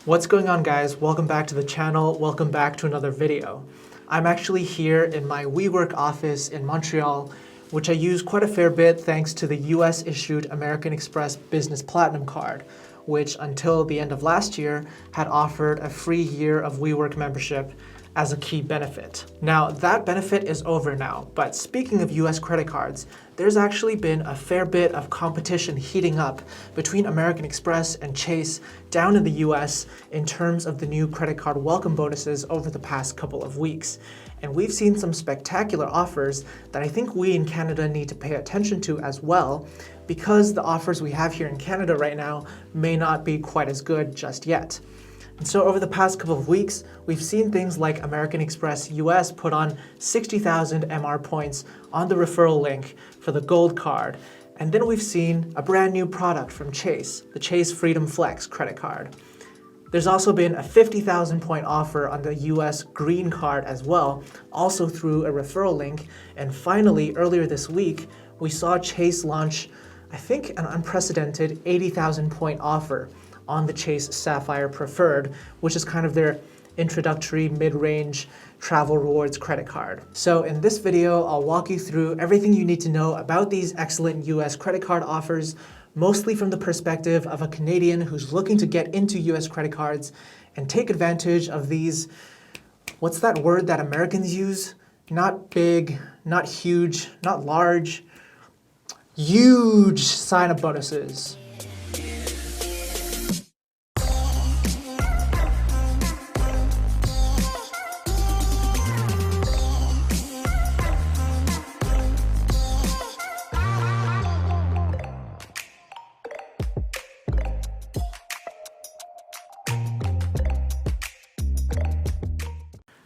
What's going on, guys? Welcome back to the channel. Welcome back to another video. I'm actually here in my WeWork office in Montreal, which I use quite a fair bit thanks to the US issued American Express Business Platinum Card, which until the end of last year had offered a free year of WeWork membership as a key benefit. Now, that benefit is over now, but speaking of US credit cards, there's actually been a fair bit of competition heating up between American Express and Chase down in the US in terms of the new credit card welcome bonuses over the past couple of weeks. And we've seen some spectacular offers that I think we in Canada need to pay attention to as well, because the offers we have here in Canada right now may not be quite as good just yet. And so over the past couple of weeks, we've seen things like American Express US put on 60,000 MR points on the referral link for the Gold Card. And then we've seen a brand new product from Chase, the Chase Freedom Flex credit card. There's also been a 50,000 point offer on the US Green Card as well, also through a referral link. And finally, earlier this week, we saw Chase launch, I think, an unprecedented 80,000 point offer on the Chase Sapphire Preferred, which is kind of their introductory mid-range travel rewards credit card. So in this video, I'll walk you through everything you need to know about these excellent US credit card offers, mostly from the perspective of a Canadian who's looking to get into US credit cards and take advantage of these, what's that word that Americans use? Not big, not huge, not large, huge sign-up bonuses.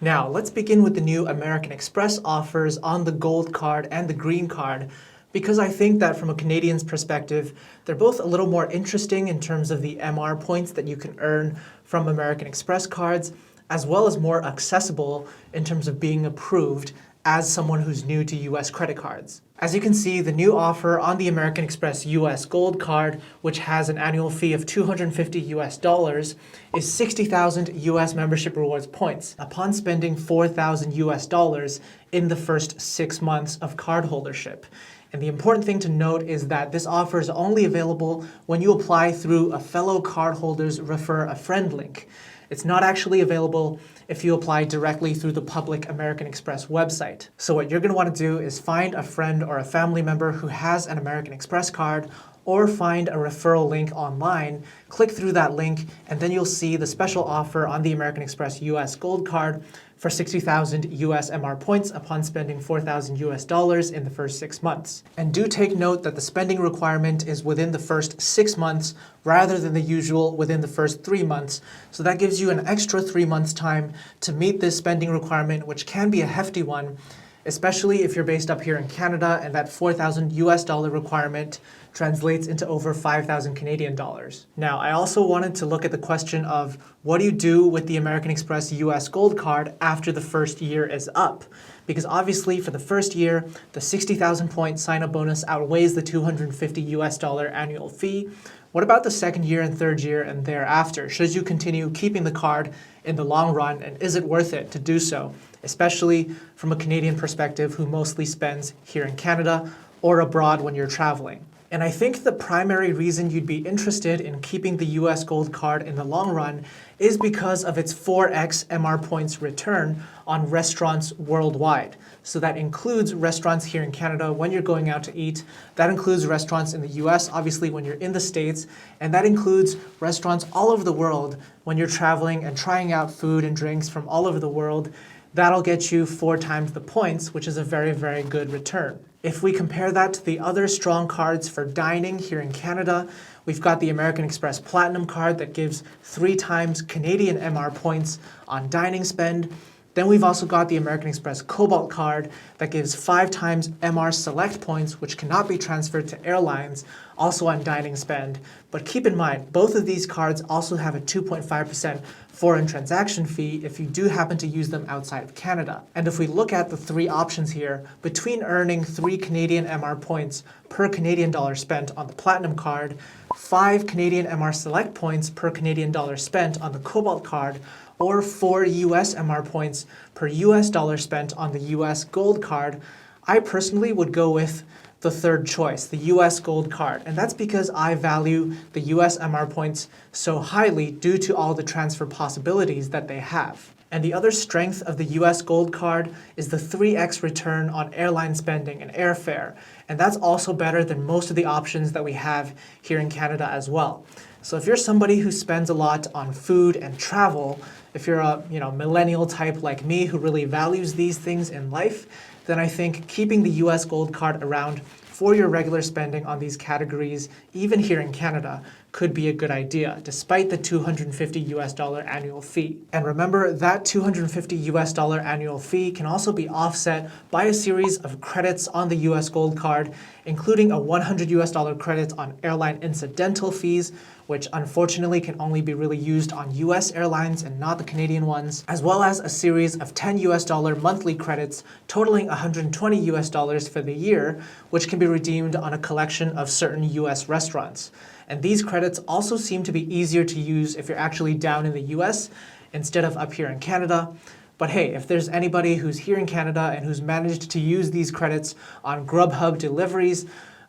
Now, let's begin with the new American Express offers on the Gold Card and the Green Card, because I think that from a Canadian's perspective, they're both a little more interesting in terms of the MR points that you can earn from American Express cards, as well as more accessible in terms of being approved as someone who's new to US credit cards. As you can see, the new offer on the American Express US Gold Card, which has an annual fee of $250 is 60,000 US membership rewards points upon spending $4,000 in the first 6 months of cardholdership. And the important thing to note is that this offer is only available when you apply through a fellow cardholders refer a friend link. It's not actually available if you apply directly through the public American Express website. So what you're going to want to do is find a friend or a family member who has an American Express card, or find a referral link online, click through that link, and then you'll see the special offer on the American Express US Gold Card for 60,000 US MR points upon spending $4,000 in the first 6 months. And do take note that the spending requirement is within the first 6 months rather than the usual within the first 3 months. So that gives you an extra 3 months time to meet this spending requirement, which can be a hefty one, especially if you're based up here in Canada, and that $4,000 requirement translates into over 5,000 Canadian dollars. Now, I also wanted to look at the question of what do you do with the American Express US Gold Card after the first year is up? Because obviously for the first year, the 60,000 point sign-up bonus outweighs the $250 annual fee. What about the second year and third year and thereafter? Should you continue keeping the card in the long run, and is it worth it to do so? Especially from a Canadian perspective who mostly spends here in Canada or abroad when you're traveling. And I think the primary reason you'd be interested in keeping the US Gold Card in the long run is because of its 4x MR points return on restaurants worldwide. So that includes restaurants here in Canada when you're going out to eat, that includes restaurants in the US, obviously when you're in the States, and that includes restaurants all over the world when you're traveling and trying out food and drinks from all over the world. That'll get you 4 times the points, which is a very, very good return. If we compare that to the other strong cards for dining here in Canada, we've got the American Express Platinum Card that gives 3 times Canadian MR points on dining spend. Then we've also got the American Express Cobalt Card that gives 5 times MR Select points, which cannot be transferred to airlines, also on dining spend. But keep in mind, both of these cards also have a 2.5% foreign transaction fee if you do happen to use them outside of Canada. And if we look at the 3 options here, between earning 3 Canadian MR points per Canadian dollar spent on the Platinum Card, 5 Canadian MR Select points per Canadian dollar spent on the Cobalt card, or 4 US MR points per US dollar spent on the US Gold card, I personally would go with the third choice, the US Gold card. And that's because I value the US MR points so highly due to all the transfer possibilities that they have. And the other strength of the US Gold card is the 3x return on airline spending and airfare. And that's also better than most of the options that we have here in Canada as well. So if you're somebody who spends a lot on food and travel, if you're a millennial type like me who really values these things in life, then I think keeping the US Gold card around for your regular spending on these categories, even here in Canada, could be a good idea, despite the $250 annual fee. And remember, that $250 annual fee can also be offset by a series of credits on the US Gold card, including a $100 credit on airline incidental fees, which unfortunately can only be really used on US airlines and not the Canadian ones, as well as a series of $10 monthly credits totaling $120 for the year, which can be redeemed on a collection of certain US restaurants. And these credits also seem to be easier to use if you're actually down in the US instead of up here in Canada. But hey, if there's anybody who's here in Canada and who's managed to use these credits on Grubhub deliveries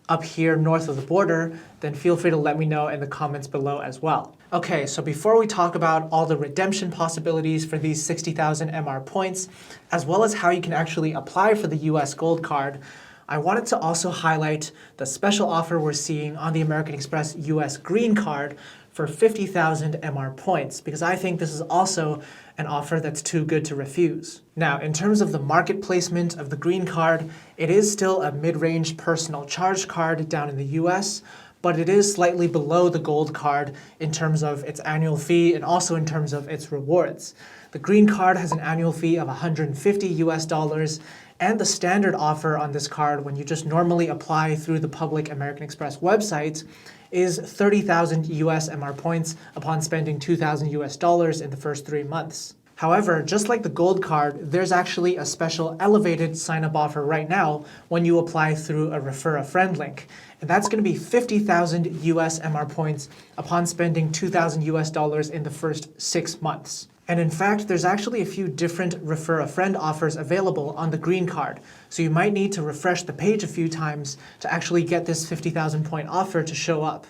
up here north of the border, then feel free to let me know in the comments below as well. Okay, so before we talk about all the redemption possibilities for these 60,000 MR points, as well as how you can actually apply for the US Gold card, I wanted to also highlight the special offer we're seeing on the American Express US Green card for 50,000 MR points, because I think this is also an offer that's too good to refuse. Now, in terms of the market placement of the Green card, it is still a mid-range personal charge card down in the US, but it is slightly below the Gold card in terms of its annual fee and also in terms of its rewards. The Green card has an annual fee of $150, and the standard offer on this card, when you just normally apply through the public American Express website, is 30,000 US MR points upon spending $2,000 in the first 3 months. However, just like the Gold card, there's actually a special elevated sign-up offer right now when you apply through a Refer a Friend link. And that's going to be 50,000 US MR points upon spending $2,000 in the first 6 months. And in fact, there's actually a few different Refer a Friend offers available on the Green card. So you might need to refresh the page a few times to actually get this 50,000 point offer to show up.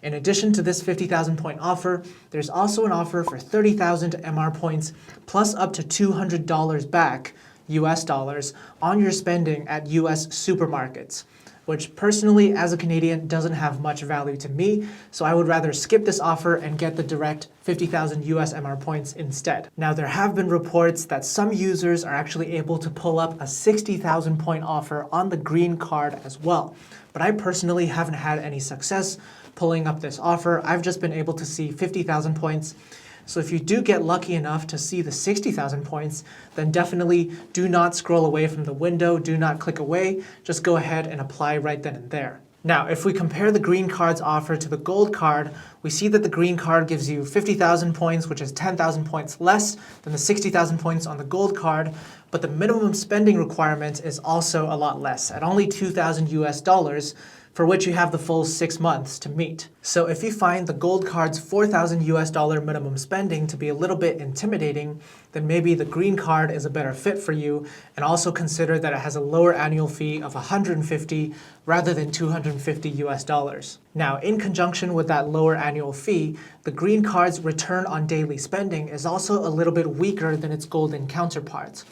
In addition to this 50,000 point offer, there's also an offer for 30,000 MR points plus up to $200 back, US dollars, on your spending at US supermarkets, which personally, as a Canadian, doesn't have much value to me, so I would rather skip this offer and get the direct 50,000 US MR points instead. Now, there have been reports that some users are actually able to pull up a 60,000 point offer on the Green card as well, but I personally haven't had any success pulling up this offer. I've just been able to see 50,000 points. So if you do get lucky enough to see the 60,000 points, then definitely do not scroll away from the window, do not click away, just go ahead and apply right then and there. Now, if we compare the Green card's offer to the Gold card, we see that the Green card gives you 50,000 points, which is 10,000 points less than the 60,000 points on the Gold card, but the minimum spending requirement is also a lot less, at only $2,000 US dollars, for which you have the full 6 months to meet. So if you find the Gold card's $4,000 US dollar minimum spending to be a little bit intimidating, then maybe the Green card is a better fit for you, and also consider that it has a lower annual fee of $150 rather than $250 US dollars. Now, in conjunction with that lower annual fee, the Green card's return on daily spending is also a little bit weaker than its Golden counterparts.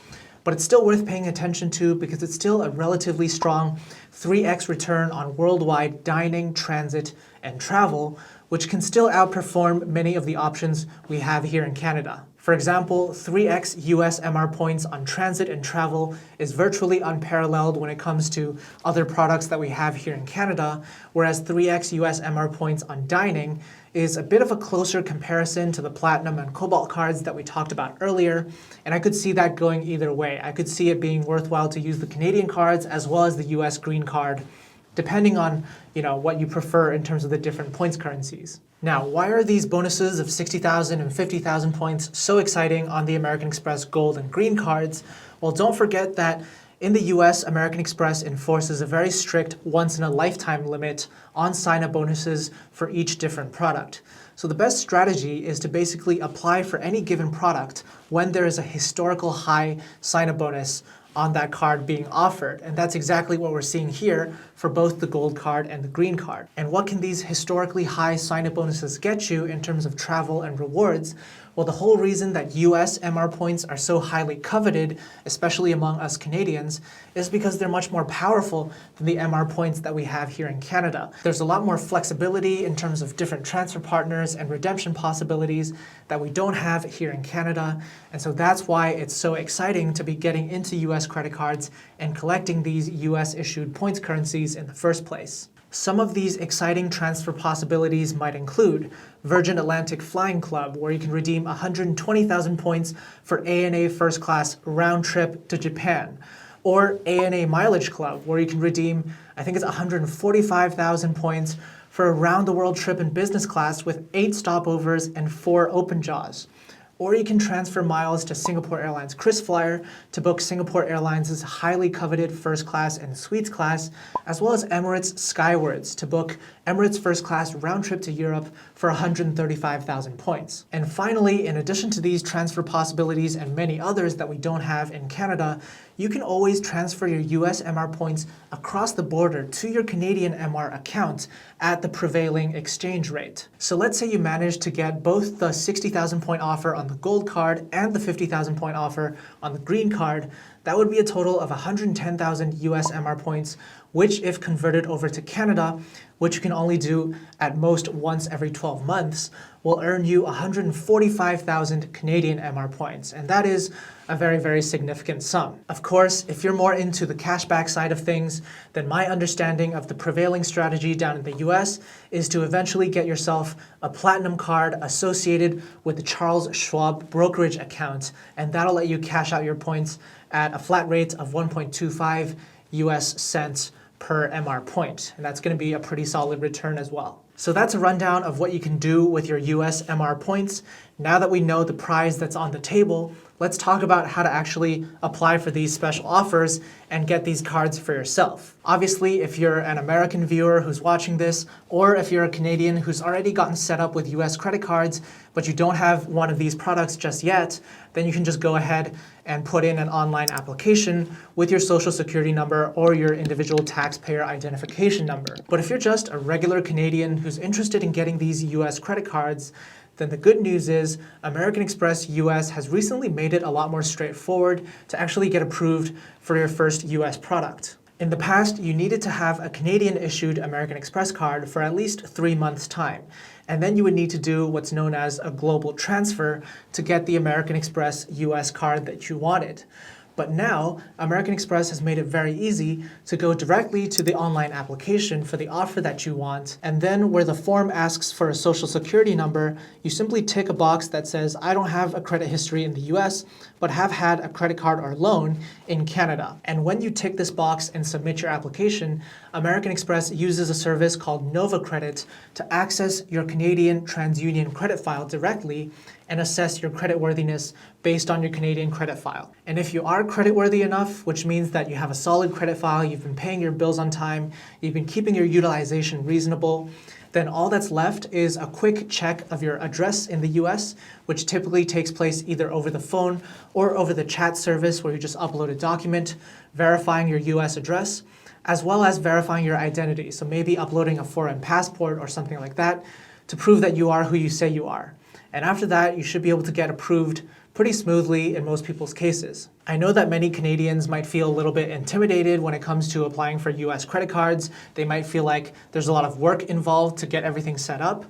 But it's still worth paying attention to because it's still a relatively strong 3x return on worldwide dining, transit, and travel, which can still outperform many of the options we have here in Canada. For example, 3x US MR points on transit and travel is virtually unparalleled when it comes to other products that we have here in Canada, whereas 3x US MR points on dining is a bit of a closer comparison to the Platinum and Cobalt cards that we talked about earlier, and I could see that going either way. I could see it being worthwhile to use the Canadian cards as well as the US Green card, depending on what you prefer in terms of the different points currencies. Now, why are these bonuses of 60,000 and 50,000 points so exciting on the American Express Gold and Green cards? Well, don't forget that In the US, American Express enforces a very strict once-in-a-lifetime limit on sign-up bonuses for each different product. So the best strategy is to basically apply for any given product when there is a historical high sign-up bonus on that card being offered. And that's exactly what we're seeing here for both the gold card and the green card. And what can these historically high sign-up bonuses get you in terms of travel and rewards? Well, the whole reason that US MR points are so highly coveted, especially among us Canadians, is because they're much more powerful than the MR points that we have here in Canada. There's a lot more flexibility in terms of different transfer partners and redemption possibilities that we don't have here in Canada. And so that's why it's so exciting to be getting into US credit cards and collecting these US issued points currencies in the first place. Some of these exciting transfer possibilities might include Virgin Atlantic Flying Club, where you can redeem 120,000 points for ANA First Class round trip to Japan, or ANA Mileage Club, where you can redeem, I think it's 145,000 points for a round-the-world trip in business class with 8 stopovers and 4 open jaws. Or you can transfer miles to Singapore Airlines KrisFlyer to book Singapore Airlines' highly coveted first class and suites class, as well as Emirates Skywards to book Emirates first class round trip to Europe for 135,000 points. And finally, in addition to these transfer possibilities and many others that we don't have in Canada, you can always transfer your US MR points across the border to your Canadian MR account at the prevailing exchange rate. So let's say you manage to get both the 60,000 point offer on the gold card and the 50,000 point offer on the green card. That would be a total of 110,000 US MR points, which if converted over to Canada, which you can only do at most once every 12 months, will earn you 145,000 Canadian MR points. And that is a very, very significant sum. Of course, if you're more into the cashback side of things, then my understanding of the prevailing strategy down in the US is to eventually get yourself a platinum card associated with the Charles Schwab brokerage account, and that'll let you cash out your points at a flat rate of 1.25 US cents per MR point. And that's going to be a pretty solid return as well. So that's a rundown of what you can do with your US MR points. Now that we know the prize that's on the table, let's talk about how to actually apply for these special offers and get these cards for yourself. Obviously, if you're an American viewer who's watching this, or if you're a Canadian who's already gotten set up with US credit cards, but you don't have one of these products just yet, then you can just go ahead and put in an online application with your social security number or your individual taxpayer identification number. But if you're just a regular Canadian who's interested in getting these US credit cards, then the good news is American Express US has recently made it a lot more straightforward to actually get approved for your first US product. In the past, you needed to have a Canadian-issued American Express card for at least 3 months' time, and then you would need to do what's known as a global transfer to get the American Express US card that you wanted. But now, American Express has made it very easy to go directly to the online application for the offer that you want, and then where the form asks for a social security number, you simply tick a box that says, I don't have a credit history in the US, but have had a credit card or loan in Canada. And when you tick this box and submit your application, American Express uses a service called Nova Credit to access your Canadian TransUnion credit file directly and assess your creditworthiness based on your Canadian credit file. And if you are creditworthy enough, which means that you have a solid credit file, you've been paying your bills on time, you've been keeping your utilization reasonable, then all that's left is a quick check of your address in the US, which typically takes place either over the phone or over the chat service where you just upload a document verifying your US address, as well as verifying your identity. So maybe uploading a foreign passport or something like that to prove that you are who you say you are. And after that, you should be able to get approved pretty smoothly in most people's cases. I know that many Canadians might feel a little bit intimidated when it comes to applying for US credit cards. They might feel like there's a lot of work involved to get everything set up.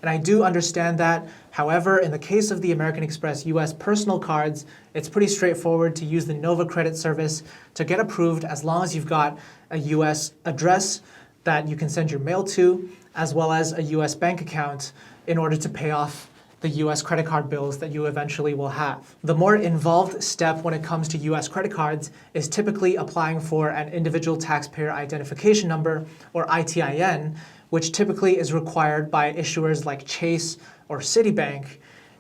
And I do understand that. However, in the case of the American Express US personal cards, it's pretty straightforward to use the Nova Credit service to get approved as long as you've got a US address that you can send your mail to, as well as a US bank account in order to pay off the US credit card bills that you eventually will have. The more involved step when it comes to US credit cards is typically applying for an individual taxpayer identification number, or ITIN, which typically is required by issuers like Chase or Citibank.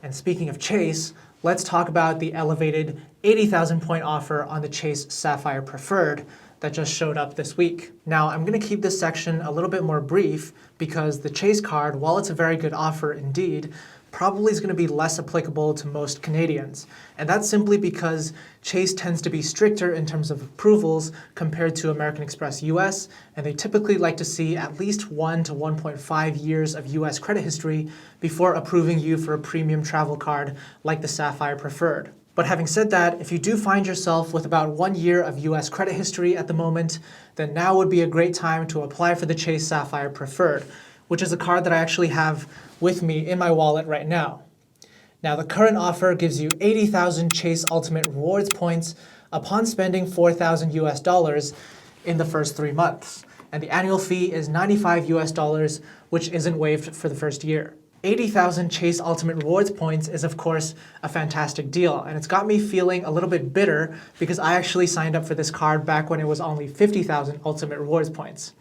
And speaking of Chase, let's talk about the elevated 80,000 point offer on the Chase Sapphire Preferred that just showed up this week. Now, I'm going to keep this section a little bit more brief because the Chase card, while it's a very good offer indeed, probably is going to be less applicable to most Canadians. And that's simply because Chase tends to be stricter in terms of approvals compared to American Express US, and they typically like to see at least 1 to 1.5 years of US credit history before approving you for a premium travel card like the Sapphire Preferred. But having said that, if you do find yourself with about 1 year of US credit history at the moment, then now would be a great time to apply for the Chase Sapphire Preferred, which is a card that I actually have with me in my wallet right now. Now, the current offer gives you 80,000 Chase Ultimate Rewards points upon spending $4,000 US in the first 3 months. And the annual fee is $95 US, which isn't waived for the first year. 80,000 Chase Ultimate Rewards points is, of course, a fantastic deal, and it's got me feeling a little bit bitter because I actually signed up for this card back when it was only 50,000 Ultimate Rewards points.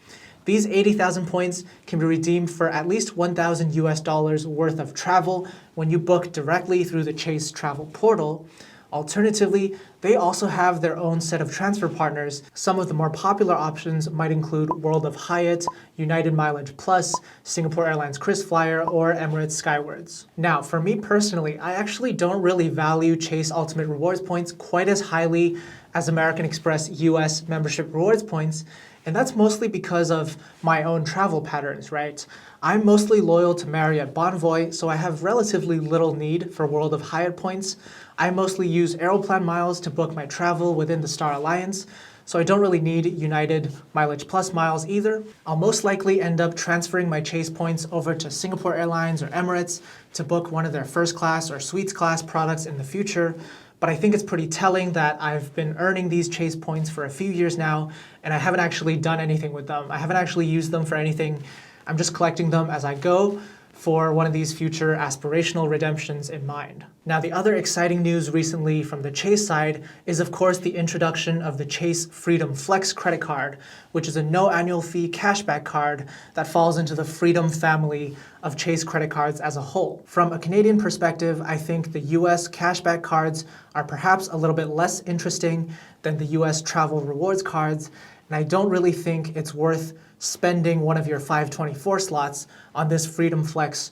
These 80,000 points can be redeemed for at least $1,000 US worth of travel when you book directly through the Chase travel portal. Alternatively, they also have their own set of transfer partners. Some of the more popular options might include World of Hyatt, United Mileage Plus, Singapore Airlines KrisFlyer, or Emirates Skywards. Now, for me personally, I actually don't really value Chase Ultimate Rewards points quite as highly as American Express US membership rewards points, and that's mostly because of my own travel patterns, right? I'm mostly loyal to Marriott Bonvoy, so I have relatively little need for World of Hyatt points. I mostly use Aeroplan miles to book my travel within the Star Alliance, so I don't really need United Mileage Plus miles either. I'll most likely end up transferring my Chase points over to Singapore Airlines or Emirates to book one of their first class or suites class products in the future. But I think it's pretty telling that I've been earning these Chase points for a few years now, and I haven't actually done anything with them. I haven't actually used them for anything. I'm just collecting them as I go for one of these future aspirational redemptions in mind. Now, the other exciting news recently from the Chase side is, of course, the introduction of the Chase Freedom Flex credit card, which is a no annual fee cashback card that falls into the Freedom family of Chase credit cards as a whole. From a Canadian perspective, I think the US cashback cards are perhaps a little bit less interesting than the US travel rewards cards, and I don't really think it's worth spending one of your 524 slots on this Freedom Flex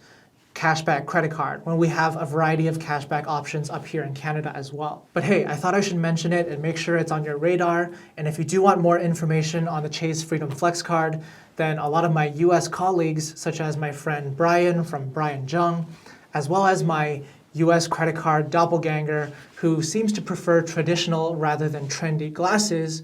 cashback credit card when we have a variety of cashback options up here in Canada as well. But hey, I thought I should mention it and make sure it's on your radar. And if you do want more information on the Chase Freedom Flex card, then a lot of my US colleagues, such as my friend Brian from Brian Jung, as well as my US credit card doppelganger who seems to prefer traditional rather than trendy glasses,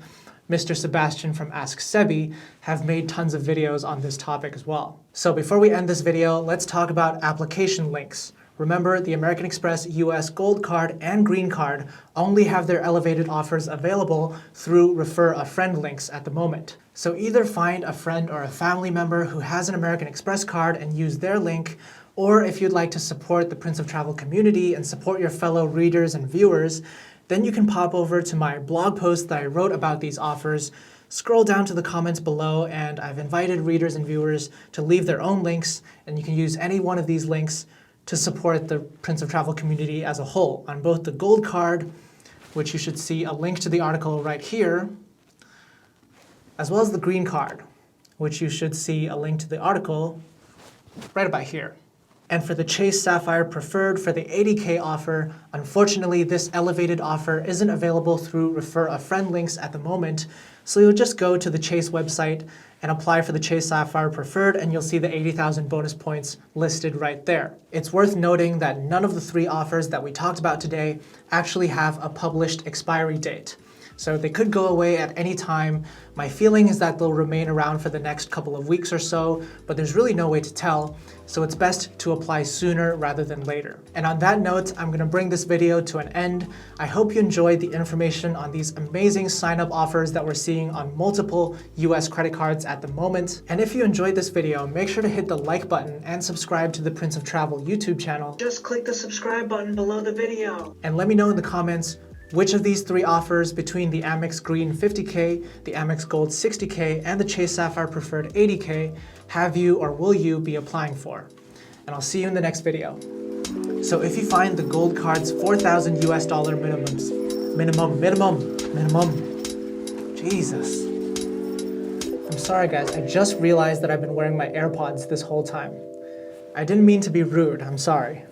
Mr. Sebastian from Ask Sebi, have made tons of videos on this topic as well. So before we end this video, let's talk about application links. Remember, the American Express US Gold Card and Green Card only have their elevated offers available through Refer a Friend links at the moment. So either find a friend or a family member who has an American Express card and use their link, or if you'd like to support the Prince of Travel community and support your fellow readers and viewers, then you can pop over to my blog post that I wrote about these offers, scroll down to the comments below, and I've invited readers and viewers to leave their own links, and you can use any one of these links to support the Prince of Travel community as a whole on both the Gold Card, which you should see a link to the article right here, as well as the Green Card, which you should see a link to the article right about here. And for the Chase Sapphire Preferred for the 80K offer, unfortunately this elevated offer isn't available through Refer a Friend links at the moment, so you'll just go to the Chase website and apply for the Chase Sapphire Preferred and you'll see the 80,000 bonus points listed right there. It's worth noting that none of the 3 offers that we talked about today actually have a published expiry date. So they could go away at any time. My feeling is that they'll remain around for the next couple of weeks or so, but there's really no way to tell, so it's best to apply sooner rather than later. And on that note, I'm gonna bring this video to an end. I hope you enjoyed the information on these amazing sign-up offers that we're seeing on multiple US credit cards at the moment. And if you enjoyed this video, make sure to hit the like button and subscribe to the Prince of Travel YouTube channel. Just click the subscribe button below the video. And let me know in the comments which of these 3 offers between the Amex Green 50K, the Amex Gold 60K, and the Chase Sapphire Preferred 80K have you or will you be applying for? And I'll see you in the next video. So if you find the gold card's 4,000 US dollar minimum. Jesus. I'm sorry guys, I just realized that I've been wearing my AirPods this whole time. I didn't mean to be rude, I'm sorry.